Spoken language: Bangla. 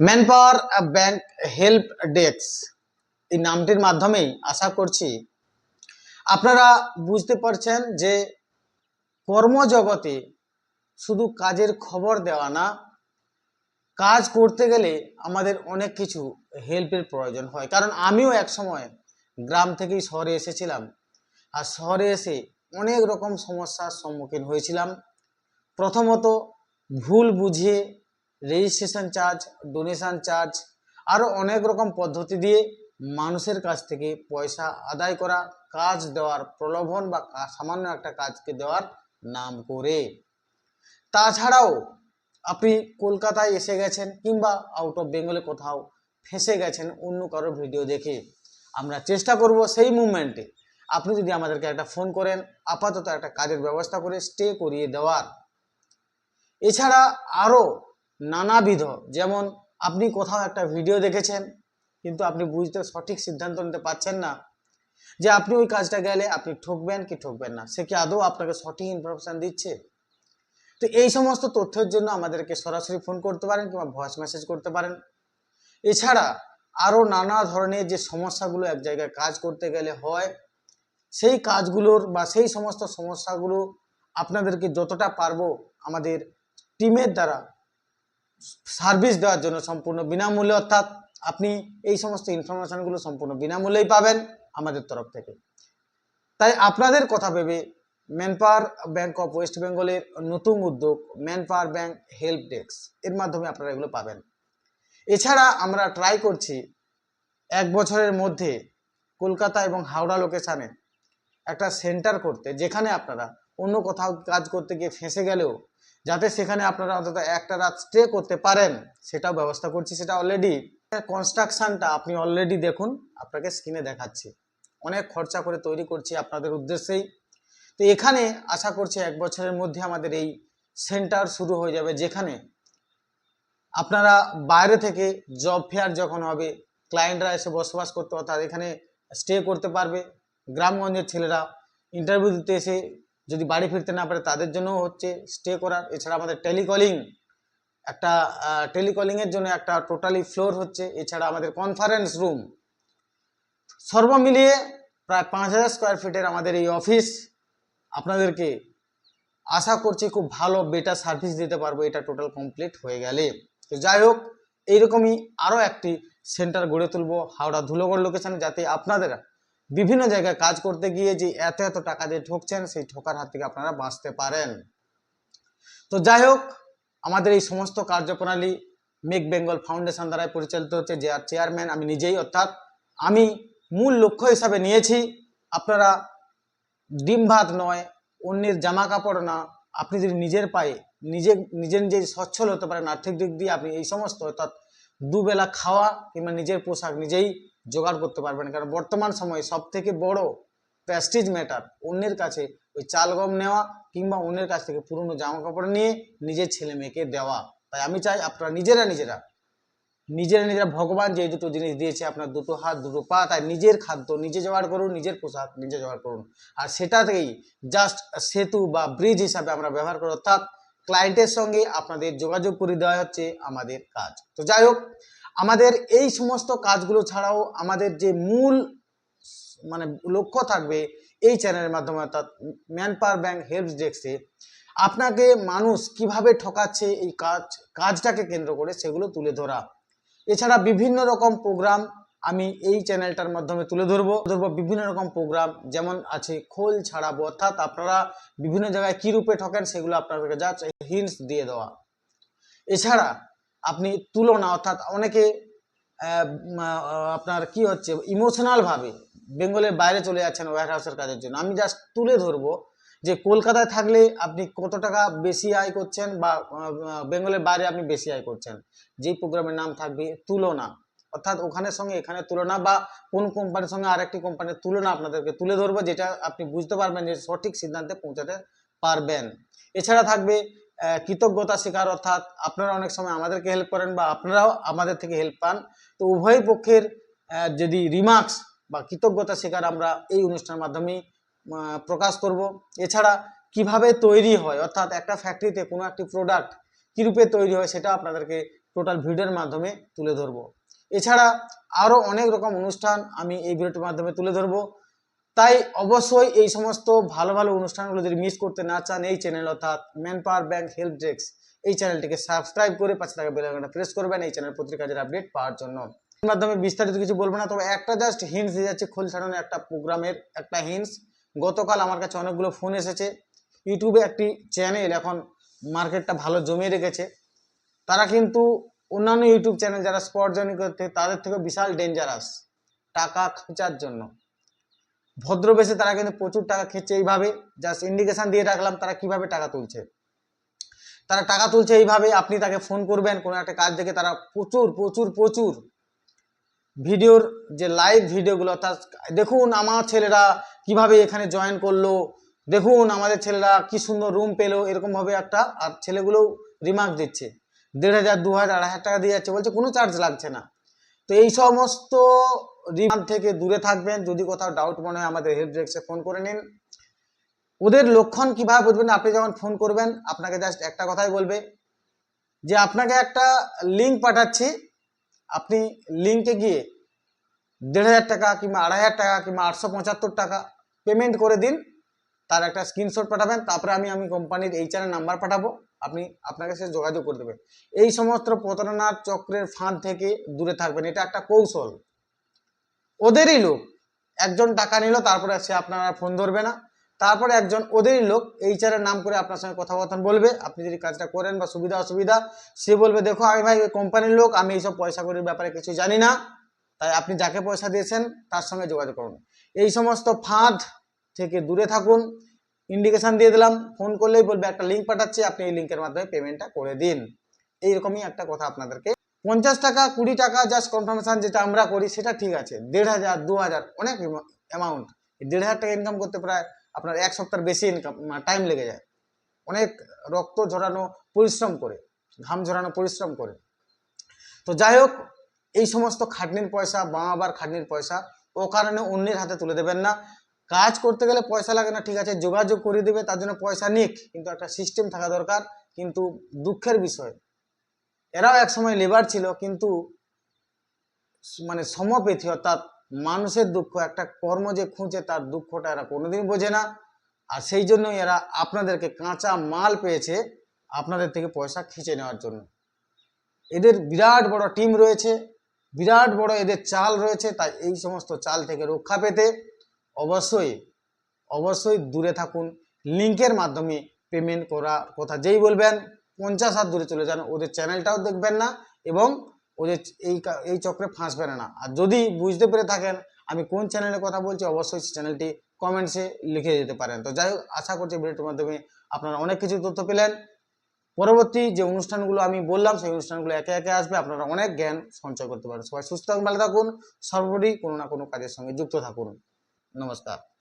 ম্যানপাওয়ার ব্যাংক হেল্প ডেস্ক এই নামটির মাধ্যমেই আশা করছি আপনারা বুঝতে পারছেন যে কর্মজগতে শুধু কাজের খবর দেওয়া না, কাজ করতে গেলে আমাদের অনেক কিছু হেল্পের প্রয়োজন হয়। কারণ আমিও এক সময় গ্রাম থেকেই শহরে এসেছিলাম, আর শহরে এসে অনেক রকম সমস্যার সম্মুখীন হয়েছিলাম। প্রথমত ভুল বুঝিয়ে রেজিস্ট্রেশন চার্জ, ডোনেশন চার্জ, আরও অনেক রকম পদ্ধতি দিয়ে মানুষের কাছ থেকে পয়সা আদায় করা, কাজ দেওয়ার প্রলোভন বা সামান্য একটা কাজকে দেওয়ার নাম করে। তাছাড়াও আপনি কলকাতায় এসে গেছেন কিংবা আউট অফ বেঙ্গলে কোথাও ফেঁসে গেছেন অন্য কারো ভিডিও দেখে, আমরা চেষ্টা করব সেই মুভমেন্টে আপনি যদি আমাদেরকে একটা ফোন করেন, আপাতত একটা কাজের ব্যবস্থা করে স্টে করিয়ে দেওয়ার। এছাড়া আরও নানাবিধ, যেমন আপনি কোথাও একটা ভিডিও দেখেছেন কিন্তু আপনি বুঝতে সঠিক সিদ্ধান্ত নিতে পারছেন না যে আপনি ওই কাজটা গেলে আপনি ঠকবেন কি ঠকবেন না, সে কি আদৌ আপনাকে সঠিক ইনফরমেশন দিচ্ছে। তো এই সমস্ত তথ্যের জন্য আমাদেরকে সরাসরি ফোন করতে পারেন কিংবা ভয়েস মেসেজ করতে পারেন। এছাড়া আরও নানা ধরনের যে সমস্যাগুলো এক জায়গায় কাজ করতে গেলে হয়, সেই কাজগুলোর বা সেই সমস্ত সমস্যাগুলো আপনাদেরকে যতটা পারবো আমাদের টিমের দ্বারা সার্ভিস দেওয়ার জন্য সম্পূর্ণ বিনামূল্যে, অর্থাৎ আপনি এই সমস্ত ইনফরমেশনগুলো সম্পূর্ণ বিনামূল্যেই পাবেন আমাদের তরফ থেকে। তাই আপনাদের কথা ভেবে ম্যানপাওয়ার ব্যাংক অফ ওয়েস্ট বেঙ্গলের নতুন উদ্যোগ ম্যানপাওয়ার ব্যাংক হেল্প ডেস্ক, এর মাধ্যমে আপনারা এগুলো পাবেন। এছাড়া আমরা ট্রাই করছি 1 বছরের মধ্যে কলকাতা এবং হাওড়া লোকেশানে একটা সেন্টার করতে, যেখানে আপনারা অন্য কোথাও কাজ করতে গিয়ে ফেঁসে গেলেও যাতে সেখানে আপনারা অন্তত একটা রাত স্টে করতে পারেন, সেটাও ব্যবস্থা করছি। সেটা অলরেডি কনস্ট্রাকশনটা আপনি অলরেডি দেখুন, আপনাকে স্ক্রিনে দেখাচ্ছি। অনেক খরচা করে তৈরি করছি আপনাদের উদ্দেশ্যেই। তো এখানে আশা করছি 1 বছরের মধ্যে আমাদের এই সেন্টার শুরু হয়ে যাবে, যেখানে আপনারা বাইরে থেকে জব ফেয়ার যখন হবে, ক্লায়েন্টরা এসে বসবাস করতে, অর্থাৎ এখানে স্টে করতে পারবে। গ্রামগঞ্জের ছেলেরা ইন্টারভিউ দিতে এসে যদি বাড়ি ফিরতে না পারে তাদের জন্যও হচ্ছে স্টে করার। এছাড়া আমাদের টেলিকলিংয়ের জন্য একটা টোটালি ফ্লোর হচ্ছে। এছাড়া আমাদের কনফারেন্স রুম, সর্বমিলিয়ে প্রায় 5000 স্কোয়ার ফিটের আমাদের এই অফিস আপনাদেরকে আশা করছি খুব ভালো বেটার সার্ভিস দিতে পারবো এটা টোটাল কমপ্লিট হয়ে গেলে। তো যাই হোক, এইরকমই আরও একটি সেন্টার গড়ে তুলবো হাওড়া ধুলোগড় লোকেশনে, যাতে আপনাদের বিভিন্ন জায়গায় কাজ করতে গিয়ে যে এত টাকা দিয়ে ঠকছেন, সেই ঠকার হাত থেকে আপনারা বাঁচতে পারেন। তো যাই হোক, আমাদের এই সমস্ত কার্যপ্রণালী মেক বেঙ্গল ফাউন্ডেশন দ্বারাই পরিচালিত হচ্ছে, যে আর চেয়ারম্যান আমি নিজেই, অর্থাৎ আমি মূল লক্ষ্য হিসাবে নিয়েছি আপনারা ডিম ভাত নয়, অন্যের জামা কাপড় না, আপনি যদি নিজের পায়ে নিজে সচ্ছল হতে পারেন আর্থিক দিক দিয়ে, আপনি এই সমস্ত অর্থাৎ দুবেলা খাওয়া কিংবা নিজের পোশাক নিজেই জোগাড় করতে পারবেন। কারণ বর্তমান সময়ে সব থেকে বড় প্রেস্টিজ ম্যাটার অন্যের কাছে ওই চাল গম নেওয়া কিংবা অন্যের কাছ থেকে পুরনো জামা কাপড় নিয়ে নিজের ছেলে মেয়েকে দেওয়া। তাই আমি চাই আপনারা নিজেরা ভগবান যে দুটো জিনিস দিয়েছে, আপনার দুটো হাত দুটো পা, তাই নিজের খাদ্য নিজে জোগাড় করুন, নিজের পোশাক নিজে জোগাড় করুন, আর সেটাকেই জাস্ট সেতু বা ব্রিজ হিসাবে আমরা ব্যবহার করি, অর্থাৎ ক্লায়েন্টের সঙ্গে আপনাদের যোগাযোগ করে দেওয়া হচ্ছে আমাদের কাজ। তো যাই হোক, আমাদের এই সমস্ত কাজগুলো ছাড়াও আমাদের যে মূল লক্ষ্য থাকবে এই চ্যানেলের মাধ্যমে, অর্থাৎ ম্যানপাওয়ার ব্যাংক হেল্প ডেস্কে আপনাকে মানুষ কিভাবে ঠকাচ্ছে এই কাজটাকে কেন্দ্র করে সেগুলো তুলে ধরা। এছাড়া বিভিন্ন রকম প্রোগ্রাম আমি এই চ্যানেলটার মাধ্যমে তুলে ধরবো বিভিন্ন রকম প্রোগ্রাম, যেমন আছে খোল ছাড়াবো, অর্থাৎ আপনারা বিভিন্ন জায়গায় কি রূপে ঠকেন সেগুলো আপনাদেরকে জাস্ট হিন্টস দিয়ে দেওয়া। এছাড়া আপনি তুলনা, অর্থাৎ অনেকে আপনার কি হচ্ছে ইমোশনাল ভাবে বেঙ্গলের বাইরে চলে যাচ্ছেন ওয়্যার হাউসের কাজের জন্য, আমি জাস্ট তুলে ধরবো যে কলকাতায় থাকলে আপনি কত টাকা বেশি আয় করছেন বা বেঙ্গলের বাইরে আপনি বেশি আয় করছেন। যেই প্রোগ্রামের নাম থাকবে তুলনা, অর্থাৎ ওখানের সঙ্গে এখানে তুলনা বা কোন কোম্পানির সঙ্গে আরেকটি কোম্পানির তুলনা আপনাদেরকে তুলে ধরবো, যেটা আপনি বুঝতে পারবেন যে সঠিক সিদ্ধান্তে পৌঁছাতে পারবেন। এছাড়া থাকবে কৃতজ্ঞতা শেখার, অর্থাৎ আপনারা অনেক সময় আমাদেরকে হেল্প করেন বা আপনারাও আমাদের থেকে হেল্প পান, তো উভয় পক্ষের যদি রিমার্কস বা কৃতজ্ঞতা শেখার আমরা এই অনুষ্ঠানের মাধ্যমেই প্রকাশ করব। এছাড়া কিভাবে তৈরি হয়, অর্থাৎ একটা ফ্যাক্টরিতে কোনো একটি প্রোডাক্ট কী রূপে তৈরি হয় সেটা আপনাদেরকে টোটাল ভিডিওর মাধ্যমে তুলে ধরবো। এছাড়া আরও অনেক রকম অনুষ্ঠান আমি এই ভিডিওটির মাধ্যমে তুলে ধরবো। তাই অবশ্যই এই সমস্ত ভালো ভালো অনুষ্ঠানগুলো যদি মিস করতে না চান, এই চ্যানেল অর্থাৎ man power bank help desk এই চ্যানেলটিকে সাবস্ক্রাইব করে পাশে থাকা বেল আইকনটা প্রেস করবেন এই চ্যানেল প্রতি কাজের আপডেট পাওয়ার জন্য। এর মাধ্যমে বিস্তারিত কিছু বলবো না, তবে একটা জাস্ট হিন্টস দিয়ে যাচ্ছে খোল ছাড়ানো একটা প্রোগ্রামের একটা হিন্টস। গতকাল আমার কাছে অনেকগুলো ফোন এসেছে। ইউটিউবে একটি চ্যানেল এখন মার্কেটটা ভালো জমিয়ে রেখেছে, তারা কিন্তু অন্যান্য ইউটিউব চ্যানেল যারা স্পট জয়েন করতে তাদের থেকে বিশাল ডেঞ্জারাস টাকা খোঁচার জন্য। ভদ্রবেশে তারা কিন্তু প্রচুর টাকা খেচ্ছে। এইভাবে জাস্ট ইন্ডিকেশন দিয়ে রাখলাম তারা কিভাবে টাকা তুলছে। তারা টাকা তুলছে এইভাবে, আপনি তাকে ফোন করবেন কোনো একটা কাজ দেখে, তারা প্রচুর প্রচুর প্রচুর ভিডিওর যে লাইভ ভিডিওগুলো, অর্থাৎ দেখুন আমার ছেলেরা কিভাবে এখানে জয়েন করলো, দেখুন আমাদের ছেলেরা কি সুন্দর রুম পেলো, এরকমভাবে একটা, আর ছেলেগুলোও রিমার্ক দিচ্ছে 1500, 2000, 2500 টাকা দিয়ে যাচ্ছে, বলছে কোনো চার্জ লাগছে না। তো এই সমস্ত রিমার্ক থেকে দূরে থাকবেন। যদি কোথাও ডাউট মনে হয় আমাদের হেল্প ডেস্কে ফোন করে নিন। ওদের লক্ষণ কিভাবে বুঝবেন? আপনি যখন ফোন করবেন আপনাকে জাস্ট একটা কথাই বলবে যে আপনাকে একটা লিঙ্ক পাঠাচ্ছি, আপনি লিঙ্কে গিয়ে 1500 টাকা কিংবা 2500 টাকা কিংবা 875 টাকা পেমেন্ট করে দিন, তার একটা স্ক্রিনশট পাঠাবেন, তারপরে আমি কোম্পানির এইচআর নাম্বার পাঠাবো, আপনাকে সে যোগাযোগ করে দেবে। এই সমস্ত প্রতারণার চক্রের ফাঁদ থেকে দূরে থাকবেন, এটা একটা কৌশল। ওদেরই লোক একজন টাকা নিল, তারপরে সে আপনার ফোন ধরবে না, তারপরে একজন ওদেরই লোক এইচআর এর নাম করে আপনার সঙ্গে কথাবার্তা বলবে। আপনি যদি কাজটা করেন বা সুবিধা অসুবিধা, সে বলবে দেখো আমি ভাই কোম্পানির লোক, আমি এইসব পয়সা করির ব্যাপারে কিছু জানি না, তাই আপনি যাকে পয়সা দিয়েছেন তার সঙ্গে যোগাযোগ করুন। এই সমস্ত ফাঁদ থেকে দূরে থাকুন। ইন্ডিকেশন দিয়ে দিলাম, ফোন করলেই বলবে একটা লিঙ্ক পাঠাচ্ছি, আপনি এই লিঙ্কের মাধ্যমে পেমেন্টটা করে দিন। এইরকমই একটা কথা আপনাদেরকে। 50 টাকা 20 টাকা জাস্ট কনফার্মেশন যেটা আমরা করি সেটা ঠিক আছে, 1500, 2000 অনেক অ্যামাউন্ট। 1500 টাকা ইনকাম করতে প্রায় আপনার 1 সপ্তাহের বেশি ইনকাম টাইম লেগে যায়, অনেক রক্ত ঝরানো পরিশ্রম করে, ঘাম ঝরানো পরিশ্রম করে। তো যাই হোক, এই সমস্ত খাটনির পয়সা, বাবার খাটনির পয়সা ও কারণে অন্যের হাতে তুলে দেবেন না। কাজ করতে গেলে পয়সা লাগে না ঠিক আছে, যোগাযোগ করে দেবে, তার জন্য পয়সা নিক, কিন্তু একটা সিস্টেম থাকা দরকার। কিন্তু দুঃখের বিষয়, এরাও একসময় লেবার ছিল, কিন্তু মানে সমপেথী, অর্থাৎ মানুষের দুঃখ, একটা কর্ম যে খুঁজে তার দুঃখটা এরা কোনোদিন বোঝে না। আর সেই জন্য এরা আপনাদেরকে কাঁচা মাল পেয়েছে আপনাদের থেকে পয়সা খিঁচে নেওয়ার জন্য। এদের বিরাট বড় টিম রয়েছে, বিরাট বড় এদের চাল রয়েছে। তাই এই সমস্ত চাল থেকে রক্ষা পেতে অবশ্যই অবশ্যই দূরে থাকুন। লিঙ্কের মাধ্যমে পেমেন্ট করা কথা যেই বলবেন 50 হাত দূরে চলে যান, ওদের চ্যানেলটাও দেখবেন না এবং ওদের এই চক্রে ফাঁসবেন না। আর যদি বুঝতে পেরে থাকেন আমি কোন চ্যানেলের কথা বলছি, অবশ্যই চ্যানেলটি কমেন্টসে লিখে দিতে পারেন। তো যাই হোক, আশা করছি ভিডিওটির মাধ্যমে আপনারা অনেক কিছু তথ্য পেলেন। পরবর্তী যে অনুষ্ঠানগুলো আমি বললাম সেই অনুষ্ঠানগুলো একে একে আসবে, আপনারা অনেক জ্ঞান সঞ্চয় করতে পারেন। সবাই সুস্থ থাকুন, ভালো থাকুন, সর্বোপরি কোনো না কোনো কাজের সঙ্গে যুক্ত থাকুন। নমস্কার।